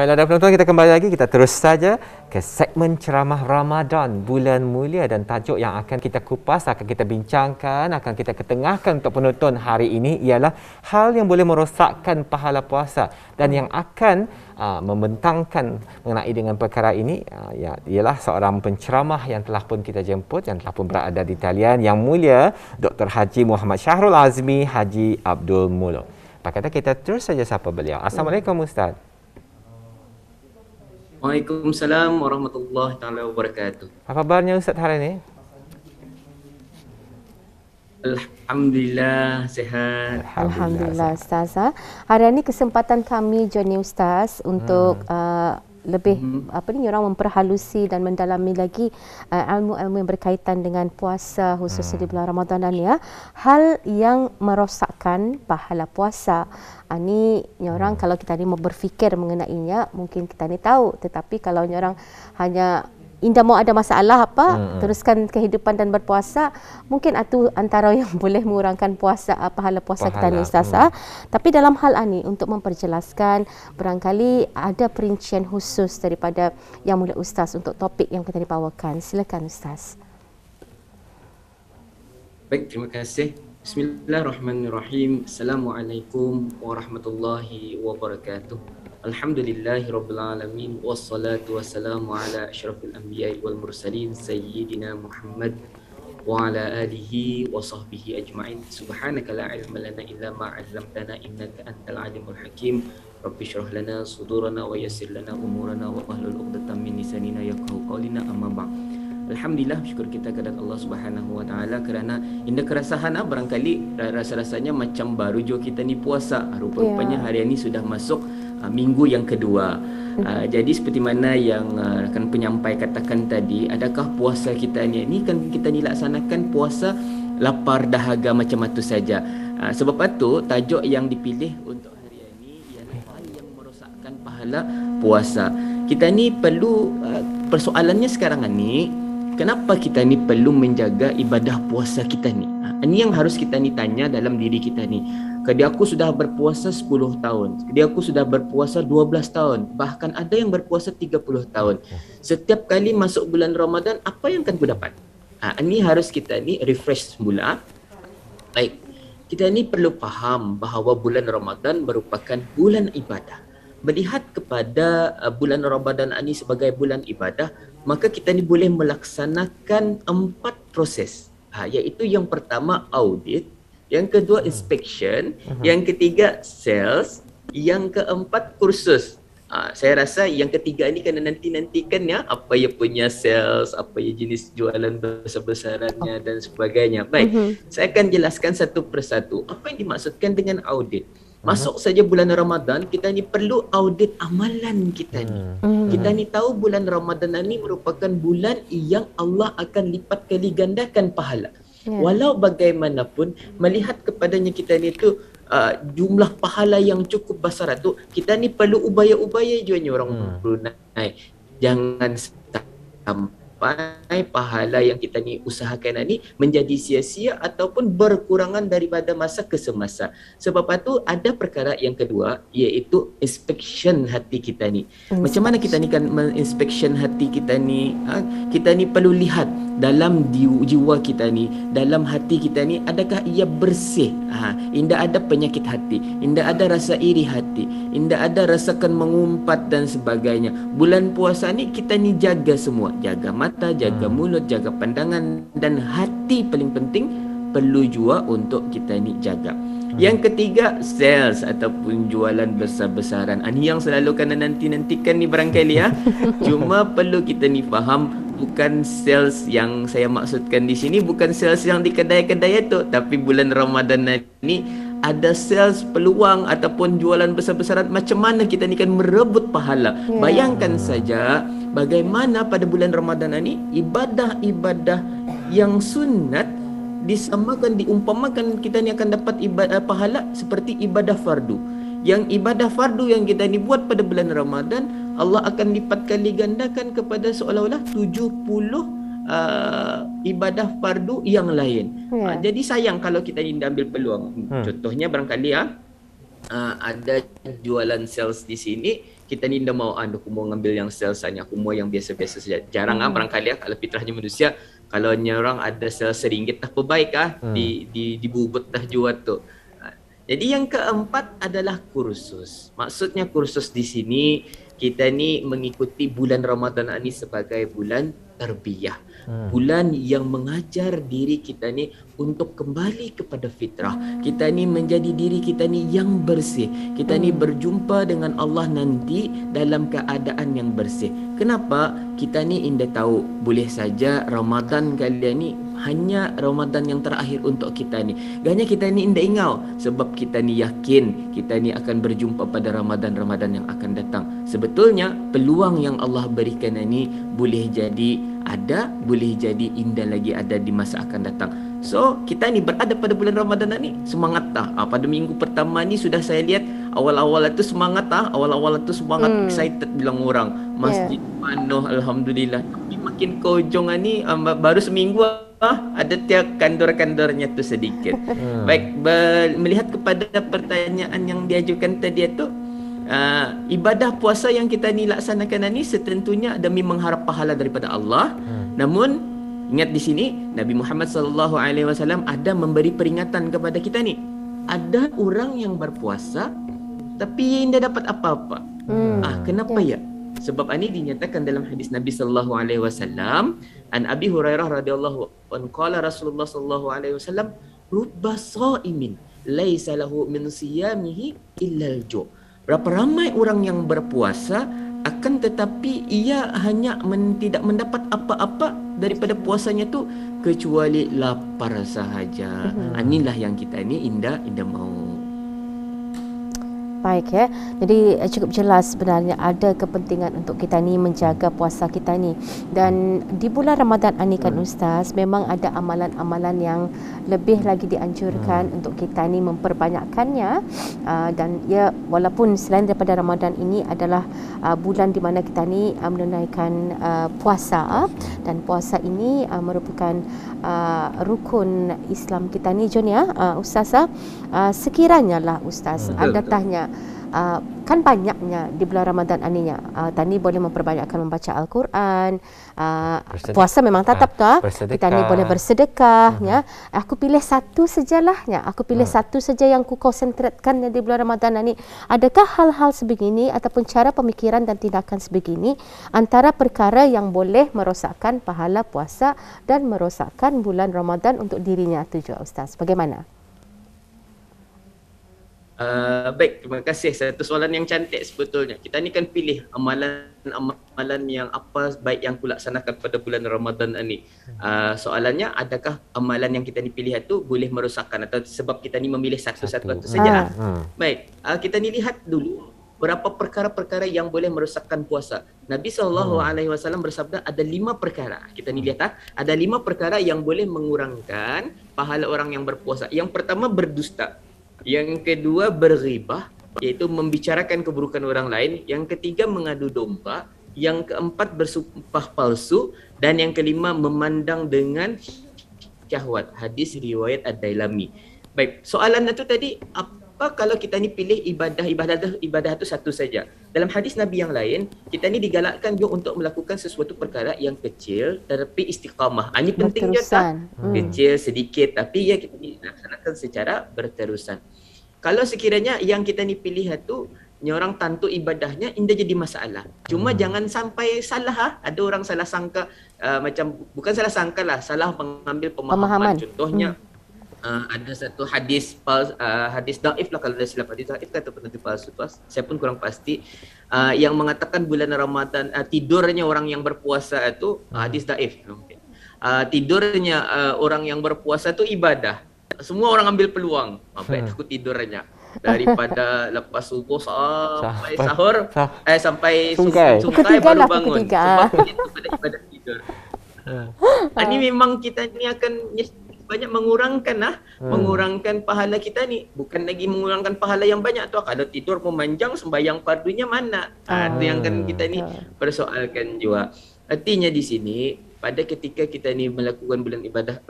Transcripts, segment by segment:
Baiklah, penonton, kita kembali lagi. Kita terus saja ke segmen ceramah Ramadan bulan mulia, dan tajuk yang akan kita kupas, akan kita bincangkan, akan kita ketengahkan untuk penonton hari ini ialah hal yang boleh merosakkan pahala puasa, dan yang akan membentangkan mengenai dengan perkara ini ialah seorang penceramah yang telah pun kita jemput, yang telah pun berada di talian, Yang Mulia Dr. Haji Muhammad Syahrul Azmi Haji Abdul Muluk. Pak kata kita terus saja sapa beliau. Assalamualaikum Ustaz. Waalaikumsalam warahmatullahi taala wabarakatuh. Apa kabarnya Ustaz hari ini? Alhamdulillah sihat. Alhamdulillah Ustazah. Hari ini kesempatan kami journey Ustaz untuk lebih orang memperhalusi dan mendalami lagi ilmu-ilmu yang berkaitan dengan puasa, khususnya di bulan Ramadan ni ya. Hal yang merosakkan pahala puasa. Ni orang kalau kita ni mau berfikir mengenainya, mungkin kita ni tahu, tetapi kalau orang hanya indah mau ada masalah teruskan kehidupan dan berpuasa, mungkin itu antara yang boleh mengurangkan puasa pahala puasa kita ni Ustazah. Tapi dalam hal ini untuk memperjelaskan, barangkali ada perincian khusus daripada Yang Mulia Ustaz untuk topik yang kita dibawakan. Silakan Ustaz. Baik, terima kasih. Bismillahirrahmanirrahim. Assalamualaikum warahmatullahi wabarakatuh. Alhamdulillahirabbil alamin, wassalatu wassalamu ala asyrafil anbiya'i wal mursalin sayyidina Muhammad wa ala alihi wa sahbihi ajma'in. Subhanaka la ilma lana illa ma 'allamtana innaka antal alimul hakim. Rabbi shrah lana sudurana wa yassir lana umurana wa hlul 'uqdatam min lisanina yafqahu qawlana, amma ba'd. Alhamdulillah, syukur kita kepada Allah Subhanahu Wa Taala kerana indah kerasahan barangkali rasa-rasanya macam baru jo kita ni puasa. Rupa-rupanya hari ini sudah masuk minggu yang kedua. Jadi seperti mana yang kan penyampai katakan tadi, adakah puasa kita ni kan kita ni laksanakan puasa lapar dahaga macam itu saja. Sebab itu tajuk yang dipilih untuk hari ini ialah hal yang merosakkan pahala puasa. Kita ni perlu persoalannya sekarang ni, kenapa kita ni perlu menjaga ibadah puasa kita ni? Ini yang harus kita ni tanya dalam diri kita ni. Kadi aku sudah berpuasa 10 tahun. Kadi aku sudah berpuasa 12 tahun. Bahkan ada yang berpuasa 30 tahun. Setiap kali masuk bulan Ramadan, apa yang akan ku dapat? Ini harus kita ni refresh semula. Baik, kita ni perlu faham bahawa bulan Ramadan merupakan bulan ibadah. Melihat kepada bulan Ramadan ini sebagai bulan ibadah, maka kita ni boleh melaksanakan 4 proses. Iaitu yang pertama audit, yang kedua inspection, yang ketiga sales, yang keempat kursus. Saya rasa yang ketiga ini kena nanti-nantikan ya, apa yang punya sales, apa yang jenis jualan besar-besarannya dan sebagainya. Baik, saya akan jelaskan satu persatu. Apa yang dimaksudkan dengan audit? Masuk saja bulan Ramadan, kita ni perlu audit amalan kita ni. Kita ni tahu bulan Ramadan ni merupakan bulan yang Allah akan lipat kali gandakan pahala. Walau bagaimanapun, melihat kepadanya kita ni tu jumlah pahala yang cukup besar tu, kita ni perlu upaya-upaya juga orang perlu naik. Jangan sampai pahala yang kita ni usahakan ni menjadi sia-sia ataupun berkurangan daripada masa ke semasa. Sebab itu ada perkara yang kedua, iaitu inspection hati kita ni. Macam mana kita ni kan menginspection hati kita ni? Kita ni perlu lihat dalam jiwa kita ni, dalam hati kita ni, adakah ia bersih? Indah ada penyakit hati, indah ada rasa iri hati, indah ada rasakan mengumpat dan sebagainya. Bulan puasa ni kita ni jaga semua, jaga mata, jaga mulut, jaga pandangan, dan hati paling penting perlu juga untuk kita ni jaga. Yang ketiga, sales ataupun jualan besar-besaran. Ini yang selalu kena nanti-nantikan ni barangkali ya. Cuma perlu kita ni faham, bukan sales yang saya maksudkan di sini, bukan sales yang di kedai-kedai itu, tapi bulan Ramadan ni ada sales peluang ataupun jualan besar-besaran. Macam mana kita ni kan merebut pahala. Bayangkan saja bagaimana pada bulan Ramadan ni ibadah-ibadah yang sunat disamakan, diumpamakan kita ni akan dapat ibadah pahala seperti ibadah fardu. Yang ibadah fardu yang kita ni buat pada bulan Ramadan, Allah akan lipat kali gandakan kepada seolah-olah 70 ibadah fardu yang lain. Jadi sayang kalau kita ni ambil peluang. Contohnya barangkali ada jualan sales di sini, kita ni dah mau aku mau ngambil yang sel-selnya, aku mau yang biasa-biasa saja. Jarang barangkali kalau fitrahnya manusia, kalau orang ada sel RM1 dah perbaik dibubut dah jual tu. Jadi yang keempat adalah kursus. Maksudnya kursus di sini kita ni mengikuti bulan Ramadan ini sebagai bulan tarbiyah. Bulan yang mengajar diri kita ni untuk kembali kepada fitrah. Kita ni menjadi diri kita ni yang bersih. Kita ni berjumpa dengan Allah nanti dalam keadaan yang bersih. Kenapa? Kita ni indah tahu boleh saja Ramadan kali ni hanya Ramadan yang terakhir untuk kita ni. Ganya kita ni indah ingau sebab kita ni yakin kita ni akan berjumpa pada Ramadan-Ramadan yang akan datang. Sebetulnya peluang yang Allah berikan ini boleh jadi ada, boleh jadi indah lagi ada di masa akan datang. So, kita ni berada pada bulan Ramadan ni semangat pada minggu pertama ni sudah saya lihat awal-awal itu semangat awal-awal itu semangat excited bilang orang. Masjid penuh alhamdulillah. Tapi makin ke ujung ni baru seminggu ada tiap kandor-kandornya tu sedikit. Baik, melihat kepada pertanyaan yang diajukan tadi itu, ibadah puasa yang kita ni laksanakan ni setentunya demi mengharap pahala daripada Allah. Namun ingat di sini Nabi Muhammad SAW ada memberi peringatan kepada kita ni. Ada orang yang berpuasa tapi tidak dapat apa-apa. Kenapa ya? Sebab ini dinyatakan dalam hadis Nabi SAW, an Abi Hurairah radhiyallahu anhu qala Rasulullah SAW, rubba shaimin laisa lahu min siyamihi illa al-ju'. Berapa ramai orang yang berpuasa akan tetapi ia hanya tidak mendapat apa-apa daripada puasanya tu kecuali lapar sahaja. Inilah yang kita ni indah mau. Baik ya. Jadi cukup jelas sebenarnya ada kepentingan untuk kita ni menjaga puasa kita ni. Dan di bulan Ramadan ini kan Ustaz, memang ada amalan-amalan yang lebih lagi dianjurkan untuk kita ni memperbanyakkannya. Dan ya, walaupun selain daripada Ramadan ini adalah bulan di mana kita ni menunaikan puasa, dan puasa ini merupakan rukun Islam kita ni John ya, Ustaz. Sekiranya lah Ustaz, anda tanya kan banyaknya di bulan Ramadan aninya. Tani boleh memperbanyakkan membaca Al-Quran. Puasa memang tetap kita ni boleh bersedekah ya. Aku pilih satu sajalah ya. Aku pilih satu saja yang ku konsentratkan di bulan Ramadan ini. Adakah hal-hal sebegini ataupun cara pemikiran dan tindakan sebegini antara perkara yang boleh merosakkan pahala puasa dan merosakkan bulan Ramadan untuk dirinya tu juga Ustaz? Bagaimana? Baik, terima kasih. Satu soalan yang cantik sebetulnya. Kita ni kan pilih amalan yang apa baik yang kulaksanakan pada bulan Ramadan ini. Soalannya, adakah amalan yang kita ni pilih itu boleh merosakkan atau sebab kita ni memilih satu-satu saja? Baik, kita ni lihat dulu berapa perkara-perkara yang boleh merosakkan puasa. Nabi SAW bersabda ada 5 perkara. Kita ni lihat ada 5 perkara yang boleh mengurangkan pahala orang yang berpuasa. Yang pertama berdusta. Yang kedua berghibah, iaitu membicarakan keburukan orang lain. Yang ketiga mengadu domba. Yang keempat bersumpah palsu. Dan yang kelima memandang dengan syahwat. Hadis riwayat Ad-Dailami. Baik, soalan itu tadi, apa kalau kita ni pilih ibadah itu satu saja? Dalam hadis Nabi yang lain, kita ni digalakkan juga untuk melakukan sesuatu perkara yang kecil tapi istiqamah. Ini penting juga kecil sedikit tapi ya kita laksanakan secara berterusan. Kalau sekiranya yang kita ni pilih itu orang tantu ibadahnya indah jadi masalah. Cuma jangan sampai salah. Ada orang salah sangka macam bukan salah sangka lah, salah mengambil pemahaman. Contohnya ada satu hadis hadis daif lah, kalau dah silap hadis daif ataupun nanti palsu, saya pun kurang pasti, yang mengatakan bulan Ramadan tidurnya orang yang berpuasa itu hadis daif. Tidurnya orang yang berpuasa itu ibadah. Semua orang ambil peluang. Baik aku tidurnya daripada lepas subuh sampai sahur, sampai sungkai baru bangun. Sebab itu pada ibadah tidur. Ini memang kita ni akan banyak mengurangkan pahala kita ni. Bukan lagi mengurangkan pahala yang banyak tu. Kalau tidur memanjang, sembahyang fardunya mana? Itu yang kan kita ni persoalkan juga. Artinya di sini pada ketika kita ni melakukan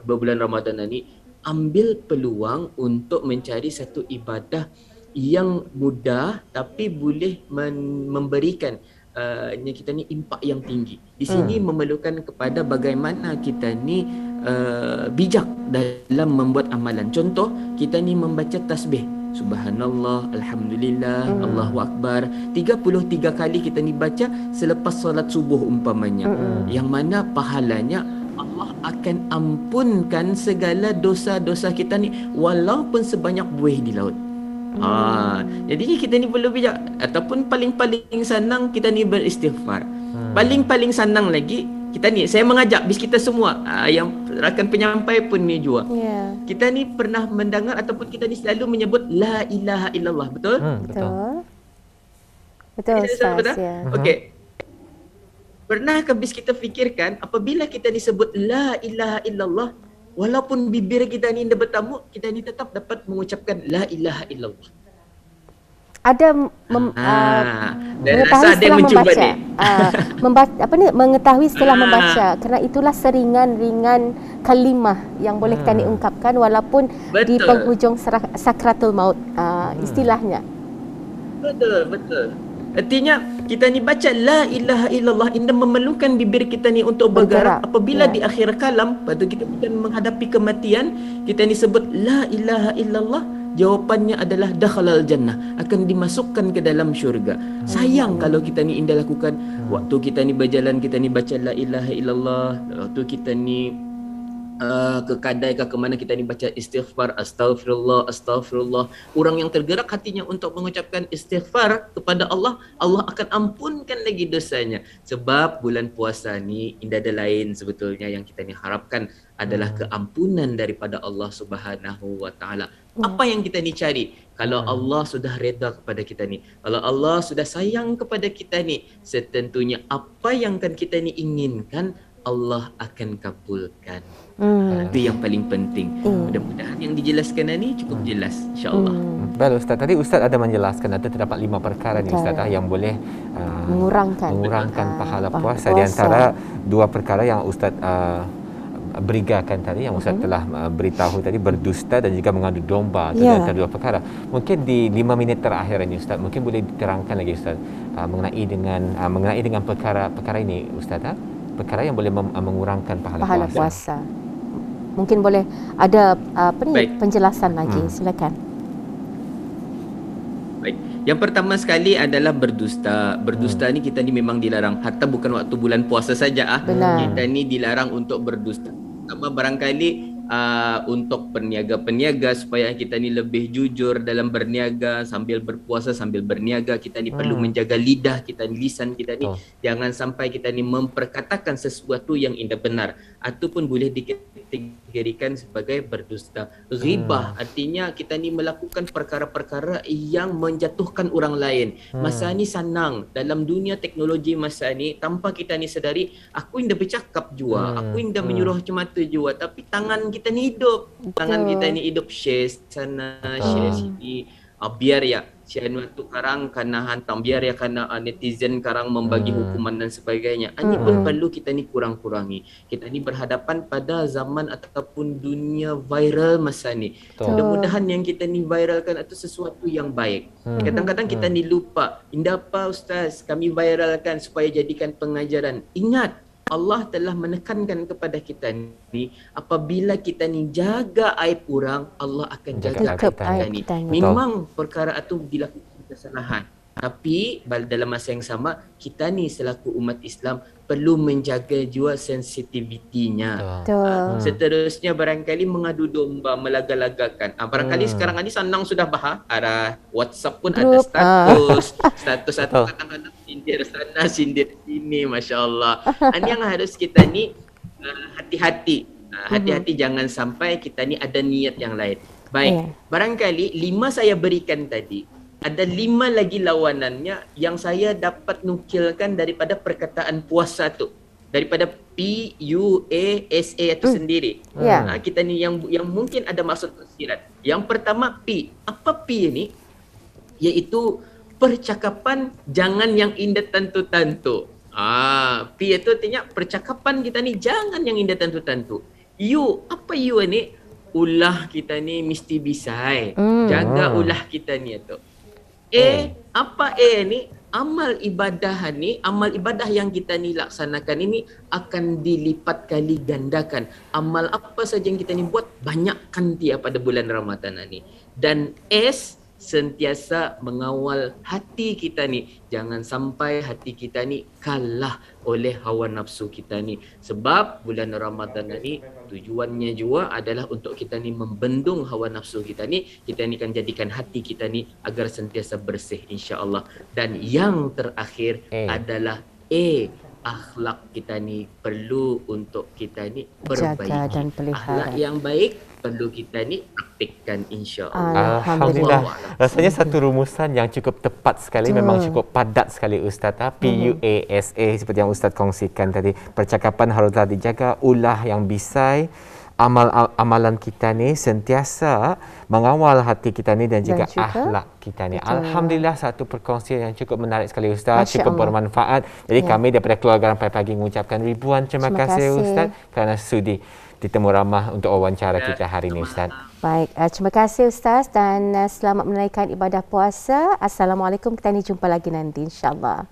bulan Ramadan ni, ambil peluang untuk mencari satu ibadah yang mudah tapi boleh memberikan kita ni impak yang tinggi. Di sini memerlukan kepada bagaimana kita ni bijak dalam membuat amalan. Contoh, kita ni membaca tasbih. Subhanallah, Alhamdulillah, Allahu Akbar 33 kali kita ni baca selepas solat subuh umpamanya. Yang mana pahalanya Allah akan ampunkan segala dosa-dosa kita ni walaupun sebanyak buih di laut. Jadi kita ni perlu bijak. Ataupun paling-paling senang kita ni beristighfar. Paling-paling senang lagi kita ni, saya mengajak bis kita semua, yang rakan penyampai pun ni juga. Kita ni pernah mendengar ataupun kita ni selalu menyebut la ilaha illallah, betul? Betul. Betul, Ustaz. Okey. Pernahkah bis kita fikirkan apabila kita disebut la ilaha illallah, walaupun bibir kita ni dah bertamu, kita ni tetap dapat mengucapkan la ilaha illallah. Ada mengetahui setelah membaca, mengetahui setelah membaca, kerana itulah seringan-ringan kalimah yang boleh kita ni ungkapkan walaupun di penghujung sakratul maut, istilahnya. Betul. Artinya kita ni baca la ilaha illallah, ini memerlukan bibir kita ni untuk bergerak. Apabila di akhir kalam, pada kita akan menghadapi kematian, kita ni sebut la ilaha illallah, jawapannya adalah dakhalal jannah, akan dimasukkan ke dalam syurga. Sayang kalau kita ni indah lakukan waktu kita ni berjalan, kita ni baca la ilaha illallah, waktu kita ni ke kedai ke mana kita ni baca istighfar, astagfirullah. Orang yang tergerak hatinya untuk mengucapkan istighfar kepada Allah, Allah akan ampunkan lagi dosanya. Sebab bulan puasa ni indah ada lain sebetulnya yang kita ni harapkan adalah keampunan daripada Allah Subhanahu wa taala. Apa yang kita ni cari? Kalau Allah sudah reda kepada kita ni, kalau Allah sudah sayang kepada kita ni, setentunya apa yang kan kita ni inginkan Allah akan kabulkan. Itu yang paling penting. Mudah-mudahan yang dijelaskan ini cukup jelas, insya-Allah. Baik Ustaz, tadi Ustaz ada menjelaskan ada terdapat 5 perkara ni Ustaz yang boleh mengurangkan pahala puasa. Di antara 2 perkara yang Ustaz berigakan tadi, yang Ustaz telah beritahu tadi, berdusta dan juga mengadu domba. Itu antara 2 perkara. Mungkin di 5 minit terakhir ini Ustaz, mungkin boleh diterangkan lagi Ustaz mengenai dengan perkara ini Ustaz, perkara yang boleh mengurangkan pahala puasa. Mungkin boleh ada penjelasan lagi. Silakan. Baik. Yang pertama sekali adalah berdusta. Berdusta ni kita ni memang dilarang. Hatta bukan waktu bulan puasa saja kita ni dilarang untuk berdusta. Pertama barangkali untuk peniaga-peniaga supaya kita ni lebih jujur dalam berniaga, sambil berpuasa sambil berniaga, kita ni perlu menjaga lidah kita, lisan kita ni jangan sampai kita ni memperkatakan sesuatu yang tidak benar ataupun boleh dikategorikan sebagai berdusta. Ghibah artinya kita ni melakukan perkara-perkara yang menjatuhkan orang lain. Masa ni senang dalam dunia teknologi masa ni, tanpa kita ni sedari, aku indah bercakap jua, aku indah menyuruh cemata jua, tapi tangan kita ni hidup. Tangan kita ni hidup, share sana, share sini. Biar ya sian waktu karang kena hantam, biar ya kena netizen karang membagi hukuman dan sebagainya. Ini pun perlu kita ni kurang-kurangi. Kita ni berhadapan pada zaman ataupun dunia viral masa ni. Mudah-mudahan yang kita ni viralkan itu sesuatu yang baik. Kadang-kadang kita ni lupa. Indah apa Ustaz, kami viralkan supaya jadikan pengajaran. Ingat, Allah telah menekankan kepada kita ni, apabila kita ni jaga aib orang, Allah akan jaga kita ni. Memang perkara itu dilakukan kesalahan, tapi dalam masa yang sama kita ni selaku umat Islam perlu menjaga juga sensitivitinya. Seterusnya barangkali mengadu domba, melaga-lagakan. Barangkali sekarang ni senang sudah arah WhatsApp pun ada status atau kadang-kadang sindir sana sindir sini, masya-Allah. Ini yang harus kita ni hati-hati. Hati-hati jangan sampai kita ni ada niat yang lain. Baik, barangkali 5 saya berikan tadi. Ada 5 lagi lawanannya yang saya dapat nukilkan daripada perkataan puasa tu. Daripada P-U-A-S-A itu sendiri. Kita ni yang mungkin ada maksud tersirat. Yang pertama P. Apa P ini? Iaitu percakapan jangan yang indah tantu-tantu. P itu artinya percakapan kita ni jangan yang indah tantu-tantu. U, apa U ini? ulah kita ni mesti bisai. Jaga ulah kita ni tu. Apa ni? Amal ibadah ni, amal ibadah yang kita ni laksanakan ini akan dilipat kali gandakan. Amal apa saja yang kita ni buat, banyakkan dia pada bulan Ramadan ni. Dan sentiasa mengawal hati kita ni. Jangan sampai hati kita ni kalah oleh hawa nafsu kita ni. Sebab bulan Ramadan ni tujuannya juga adalah untuk kita ni membendung hawa nafsu kita ni. Kita ni kan jadikan hati kita ni agar sentiasa bersih, insya-Allah. Dan yang terakhir adalah akhlak kita ni perlu untuk kita ni perbaiki. Jaga dan pelihara. Akhlak yang baik perlu kita ni praktikkan, insya-Allah. Alhamdulillah. Rasanya satu rumusan yang cukup tepat sekali, memang cukup padat sekali Ustaz. PUASA seperti yang Ustaz kongsikan tadi. Percakapan haruslah dijaga, ulah yang bisai, amalan kita ni sentiasa mengawal hati kita ni dan juga akhlak kita ni. Betul. Alhamdulillah, satu perkongsian yang cukup menarik sekali Ustaz, cukup bermanfaat. Jadi kami daripada keluarga Rampai Pagi mengucapkan ribuan terima kasih Ustaz kerana sudi ditemu ramah untuk wawancara kita hari ini Ustaz. Baik, terima kasih Ustaz dan selamat menunaikan ibadah puasa. Assalamualaikum, kita ni jumpa lagi nanti insya-Allah.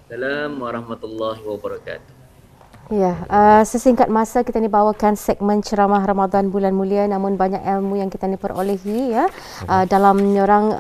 Assalamualaikum warahmatullahi wabarakatuh. Ya, sesingkat masa kita ni bawakan segmen ceramah Ramadan bulan mulia, namun banyak ilmu yang kita ni perolehi ya dalam menyorang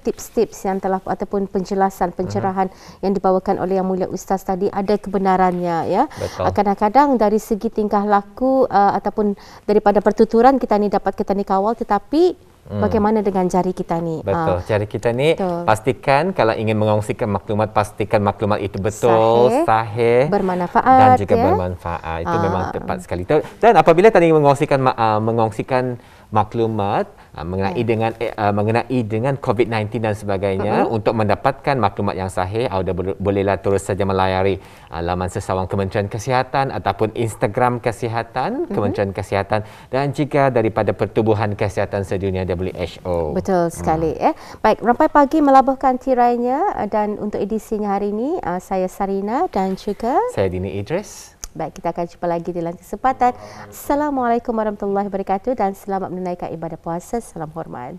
tips-tips yang telah ataupun penjelasan pencerahan yang dibawakan oleh Yang Mulia Ustaz tadi ada kebenarannya ya. Kadang-kadang dari segi tingkah laku ataupun daripada pertuturan kita ni dapat kita ni kawal, tetapi bagaimana dengan jari kita ni? Betul, jari kita ni pastikan kalau ingin mengongsikan maklumat, pastikan maklumat itu betul, sahih, bermanfaat dan juga bermanfaat. Itu memang tepat sekali. Dan apabila tadi mengongsikan maklumat mengenai dengan COVID-19 dan sebagainya, untuk mendapatkan maklumat yang sahih, bolehlah terus saja melayari laman sesawang Kementerian Kesihatan ataupun Instagram Kesihatan Kementerian Kesihatan dan juga daripada Pertubuhan Kesihatan Sedunia WHO. Betul sekali. Baik, Rampai Pagi melabuhkan tirainya dan untuk edisinya hari ini saya Sarina dan juga saya Dini Idris. Baik, kita akan jumpa lagi di lain kesempatan. Assalamualaikum warahmatullahi wabarakatuh dan selamat menunaikan ibadah puasa. Salam hormat.